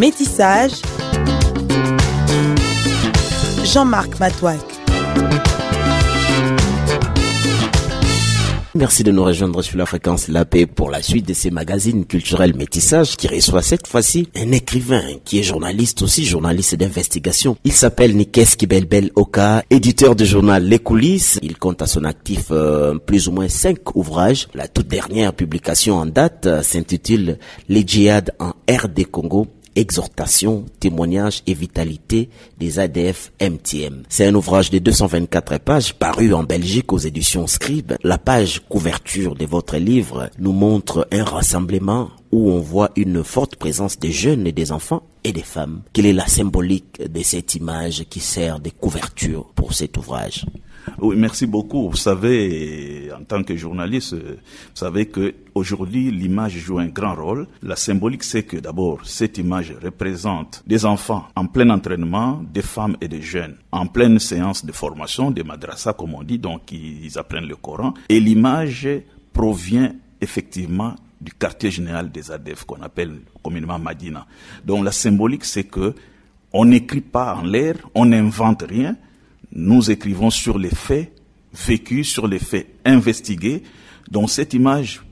Métissage, Jean-Marc Matouak. Merci de nous rejoindre sur la fréquence La Paix pour la suite de ces magazines culturels Métissage qui reçoit cette fois-ci un écrivain qui est journaliste aussi, journaliste d'investigation. Il s'appelle Nikes Kibelbel Oka, éditeur du journal Les Coulisses. Il compte à son actif plus ou moins 5 ouvrages. La toute dernière publication en date s'intitule Les djihad en RD Congo. Exhortation, témoignage et vitalité des ADF MTM. C'est un ouvrage de 224 pages paru en Belgique aux éditions Scribe. La page couverture de votre livre nous montre un rassemblement où on voit une forte présence des jeunes et des enfants et des femmes. Quelle est la symbolique de cette image qui sert de couverture pour cet ouvrage? Oui, merci beaucoup. Vous savez, en tant que journaliste, vous savez que aujourd'hui l'image joue un grand rôle. La symbolique, c'est que d'abord, cette image représente des enfants en plein entraînement, des femmes et des jeunes en pleine séance de formation, des madrasas comme on dit, donc ils apprennent le Coran. Et l'image provient effectivement du quartier général des ADF qu'on appelle communément Madina. Donc la symbolique, c'est que on n'écrit pas en l'air, on n'invente rien. Nous écrivons sur les faits vécus, sur les faits investigués. Donc cette image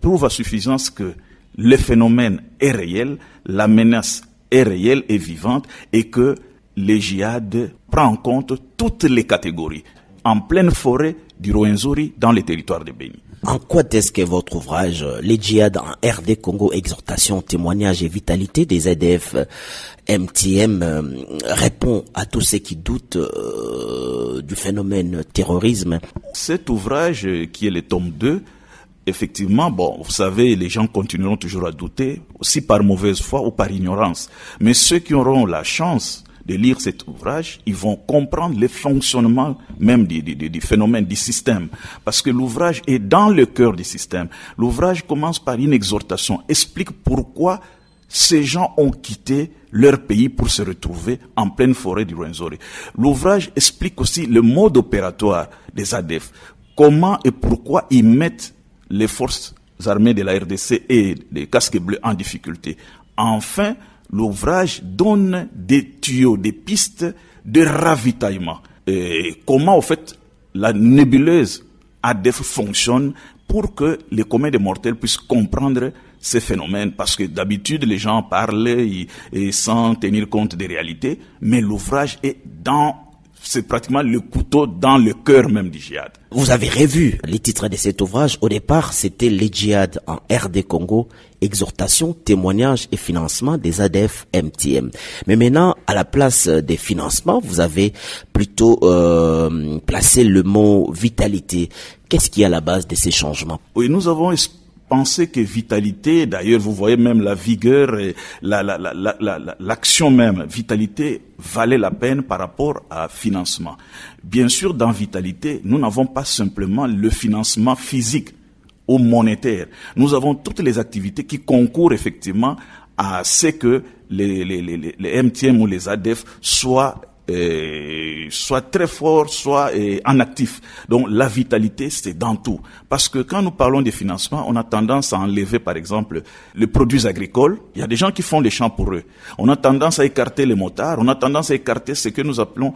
prouve à suffisance que le phénomène est réel, la menace est réelle et vivante et que le djihad prend en compte toutes les catégories. En pleine forêt du Rwenzori, dans les territoires de Béni. En quoi est-ce que votre ouvrage, Les djihad en RD Congo, exhortation, témoignage et vitalité des ADF MTM, répond à tous ceux qui doutent du phénomène terrorisme? Cet ouvrage, qui est le tome 2, effectivement, vous savez, les gens continueront toujours à douter, aussi par mauvaise foi ou par ignorance. Mais ceux qui auront la chance de lire cet ouvrage, ils vont comprendre le fonctionnement même du phénomène, du système. Parce que l'ouvrage est dans le cœur du système. L'ouvrage commence par une exhortation, explique pourquoi ces gens ont quitté leur pays pour se retrouver en pleine forêt du Rwenzori. L'ouvrage explique aussi le mode opératoire des ADF, comment et pourquoi ils mettent les forces armées de la RDC et les casques bleus en difficulté. Enfin, l'ouvrage donne des tuyaux, des pistes de ravitaillement. Et comment, en fait, la nébuleuse ADF fonctionne pour que les communs des mortels puissent comprendre ces phénomènes. Parce que d'habitude, les gens parlent et sans tenir compte des réalités. Mais l'ouvrage c'est pratiquement le couteau dans le cœur même du djihad. Vous avez revu les titres de cet ouvrage. Au départ, c'était Les djihad en RD Congo, exhortation, témoignage et financement des ADF MTM. Mais maintenant, à la place des financements, vous avez plutôt placé le mot vitalité. Qu'est-ce qui est à la base de ces changements? Oui, nous avons pensé que vitalité, d'ailleurs vous voyez même la vigueur et l'action même, vitalité valait la peine par rapport à financement. Bien sûr, dans vitalité, nous n'avons pas simplement le financement physique ou monétaire. Nous avons toutes les activités qui concourent effectivement à ce que les MTM ou les ADF soient très forts, soit en actif. Donc la vitalité, c'est dans tout. Parce que quand nous parlons des financements, on a tendance à enlever, par exemple, les produits agricoles. Il y a des gens qui font les champs pour eux. On a tendance à écarter les motards. On a tendance à écarter ce que nous appelons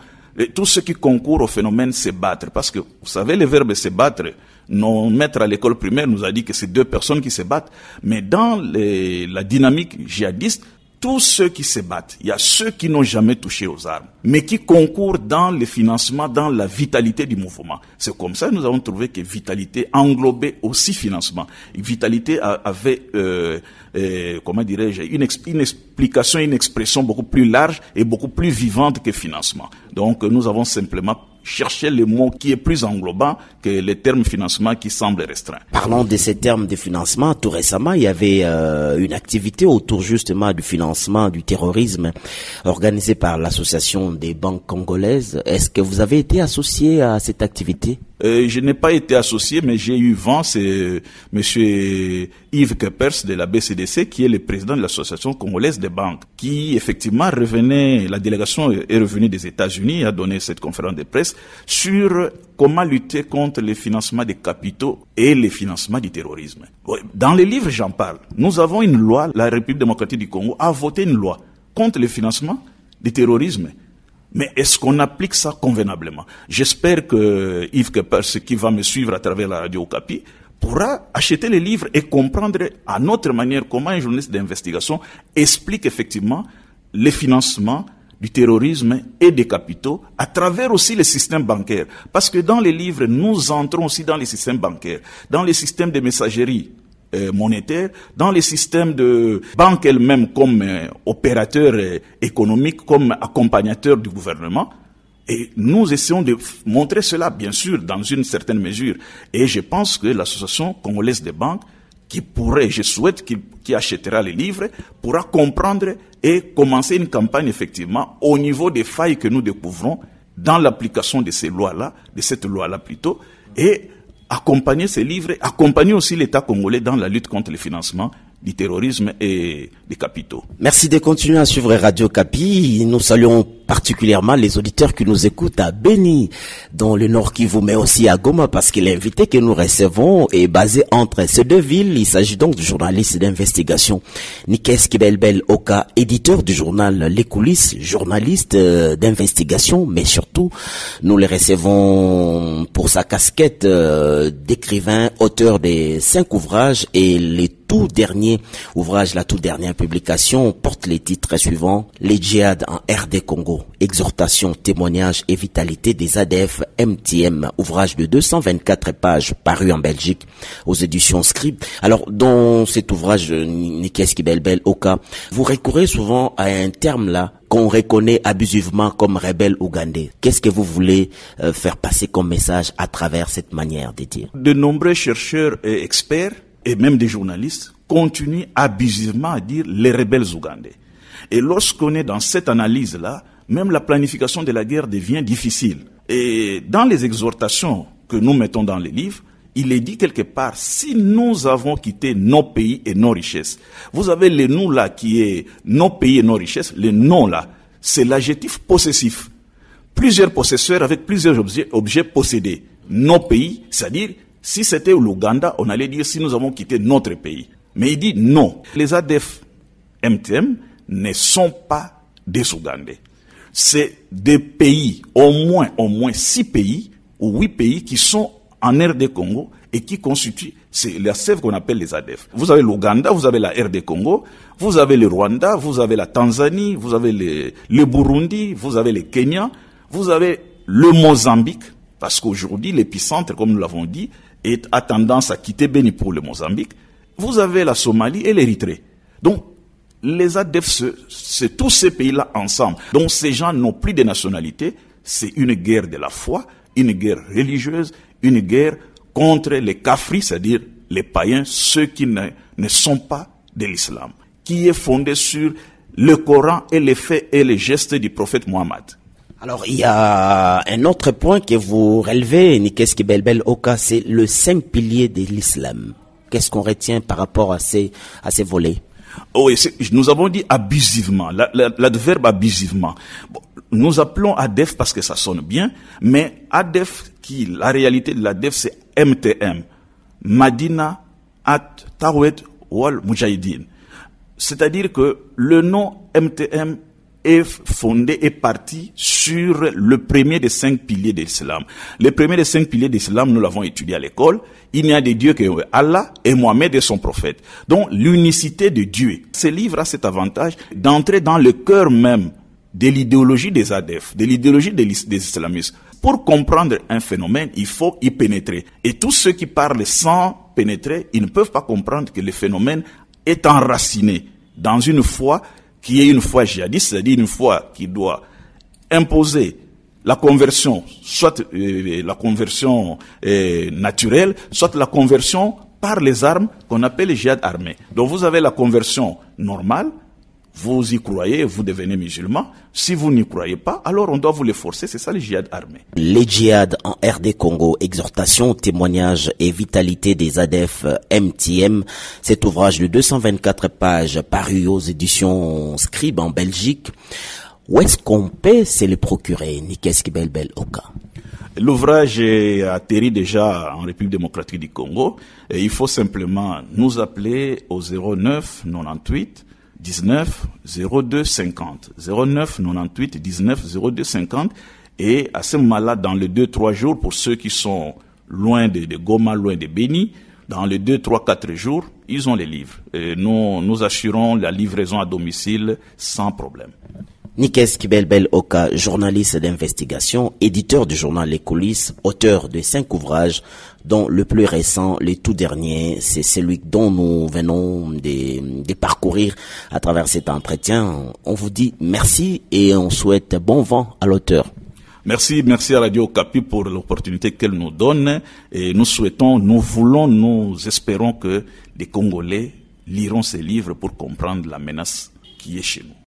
tout ce qui concourt au phénomène se battre. Parce que, vous savez, le verbe se battre, nos maîtres à l'école primaire nous a dit que c'est 2 personnes qui se battent. Mais dans la dynamique djihadiste, tous ceux qui se battent, il y a ceux qui n'ont jamais touché aux armes, mais qui concourent dans le financement, dans la vitalité du mouvement. C'est comme ça que nous avons trouvé que vitalité englobait aussi financement. Vitalité avait, une explication, une expression beaucoup plus large et beaucoup plus vivante que financement. Donc nous avons simplement cherché le mot qui est plus englobant que le terme financement qui semble restreint. Parlons de ces termes de financement. Tout récemment, il y avait une activité autour justement du financement du terrorisme organisée par l'association des banques congolaises. Est-ce que vous avez été associé à cette activité? Je n'ai pas été associé, mais j'ai eu vent, c'est monsieur Yves Keppers de la BCDC, qui est le président de l'association congolaise des banques, qui effectivement la délégation est revenue des États-Unis, a donné cette conférence de presse sur comment lutter contre le financement des capitaux et le financement du terrorisme. Dans les livres, j'en parle. Nous avons une loi, la République démocratique du Congo a voté une loi contre le financement du terrorisme. Mais est-ce qu'on applique ça convenablement? J'espère que Yves Keppers, qui va me suivre à travers la radio Okapi, pourra acheter les livres et comprendre à notre manière comment un journaliste d'investigation explique effectivement les financements du terrorisme et des capitaux à travers aussi les systèmes bancaires. Parce que dans les livres, nous entrons aussi dans les systèmes bancaires, dans les systèmes de messagerie monétaire, dans les systèmes de banque elles-mêmes comme opérateurs économiques, comme accompagnateurs du gouvernement. Et nous essayons de montrer cela, bien sûr, dans une certaine mesure. Et je pense que l'association congolaise des banques, je souhaite qui achètera les livres, pourra comprendre et commencer une campagne, effectivement, au niveau des failles que nous découvrons dans l'application de ces lois-là, de cette loi-là plutôt, et accompagner ces livres, accompagner aussi l'État congolais dans la lutte contre le financement du terrorisme et des capitaux. Merci de continuer à suivre Radio Okapi. Nous saluons particulièrement les auditeurs qui nous écoutent à Beni, dans le Nord Kivu, mais aussi à Goma, parce que l'invité que nous recevons est basé entre ces deux villes. Il s'agit donc du journaliste d'investigation Nikes Kibelbel Oka, éditeur du journal Les Coulisses, journaliste d'investigation, mais surtout, nous le recevons pour sa casquette d'écrivain, auteur des 5 ouvrages, et les tout dernier ouvrage, la toute dernière publication porte les titres suivants: Les djihad en RD Congo, exhortation, témoignage et vitalité des ADF MTM, ouvrage de 224 pages paru en Belgique aux éditions Scribe. Alors, dans cet ouvrage, Nikes Kibelbel Oka, vous recourez souvent à un terme là qu'on reconnaît abusivement comme rebelle ougandais. Qu'est-ce que vous voulez faire passer comme message à travers cette manière de dire? De nombreux chercheurs et experts et même des journalistes continuent abusivement à dire les rebelles ougandais. Et lorsqu'on est dans cette analyse-là, même la planification de la guerre devient difficile. Et dans les exhortations que nous mettons dans les livres, il est dit quelque part, si nous avons quitté nos pays et nos richesses, vous avez le nous là qui est nos pays et nos richesses, le non là, c'est l'adjectif possessif. Plusieurs possesseurs avec plusieurs objets possédés. Nos pays, c'est-à-dire, si c'était l'Ouganda, on allait dire si nous avons quitté notre pays. Mais il dit non. Les ADF MTM ne sont pas des Ougandais. C'est des pays, au moins 6 pays ou 8 pays qui sont en RD Congo et qui constituent, c'est la sève qu'on appelle les ADF. Vous avez l'Ouganda, vous avez la RD Congo, vous avez le Rwanda, vous avez la Tanzanie, vous avez le Burundi, vous avez le Kenya, vous avez le Mozambique, parce qu'aujourd'hui l'épicentre, comme nous l'avons dit, a tendance à quitter Beni pour le Mozambique. Vous avez la Somalie et l'Érythrée. Donc, les ADF, c'est tous ces pays-là ensemble. Donc, ces gens n'ont plus de nationalité. C'est une guerre de la foi, une guerre religieuse, une guerre contre les kafris, c'est-à-dire les païens, ceux qui ne sont pas de l'islam, qui est fondée sur le Coran et les faits et les gestes du prophète Mohammed. Alors, il y a un autre point que vous relevez, Nikes Kibelbel Oka, c'est le 5 piliers de l'islam. Qu'est-ce qu'on retient par rapport à ces volets? Oui, nous avons dit abusivement, l'adverbe abusivement. Bon, nous appelons ADF parce que ça sonne bien, mais ADF, la réalité de l'ADF, c'est MTM, Madina At Tawet Wal Mujahideen. C'est-à-dire que le nom MTM est fondé et parti sur le premier des 5 piliers de l'islam. Le premier des 5 piliers de l'islam, nous l'avons étudié à l'école. Il n'y a de Dieu que Allah et Mohammed et son prophète. Donc l'unicité de Dieu. Ce livre a cet avantage d'entrer dans le cœur même de l'idéologie des ADF, de l'idéologie des islamistes. Pour comprendre un phénomène, il faut y pénétrer. Et tous ceux qui parlent sans pénétrer, ils ne peuvent pas comprendre que le phénomène est enraciné dans une foi qui est une foi djihadiste, c'est-à-dire une foi qui doit imposer la conversion, soit la conversion naturelle, soit la conversion par les armes qu'on appelle le djihad armé. Donc vous avez la conversion normale, Vous y croyez, vous devenez musulman. Si vous n'y croyez pas, alors on doit vous les forcer. C'est ça le djihad armé. Les djihad en RD Congo, exhortation, témoignage et vitalité des ADF MTM. Cet ouvrage de 224 pages paru aux éditions Scribe en Belgique. Où est-ce qu'on peut se le procurer, Nikes Kibelbel Oka? L'ouvrage est atterri déjà en République démocratique du Congo. Et il faut simplement nous appeler au 09 98 19 02 50. 09 98 19 02 50. Et à ce moment-là, dans les 2-3 jours, pour ceux qui sont loin de Goma, loin de Beni, dans les 2-3-4 jours, ils ont les livres. Et nous assurons la livraison à domicile sans problème. Nikes Kibelbel Oka, journaliste d'investigation, éditeur du journal Les Coulisses, auteur de 5 ouvrages, dont le plus récent, le tout dernier, c'est celui dont nous venons de parcourir à travers cet entretien. On vous dit merci et on souhaite bon vent à l'auteur. Merci à Radio Okapi pour l'opportunité qu'elle nous donne et nous espérons que les Congolais liront ces livres pour comprendre la menace qui est chez nous.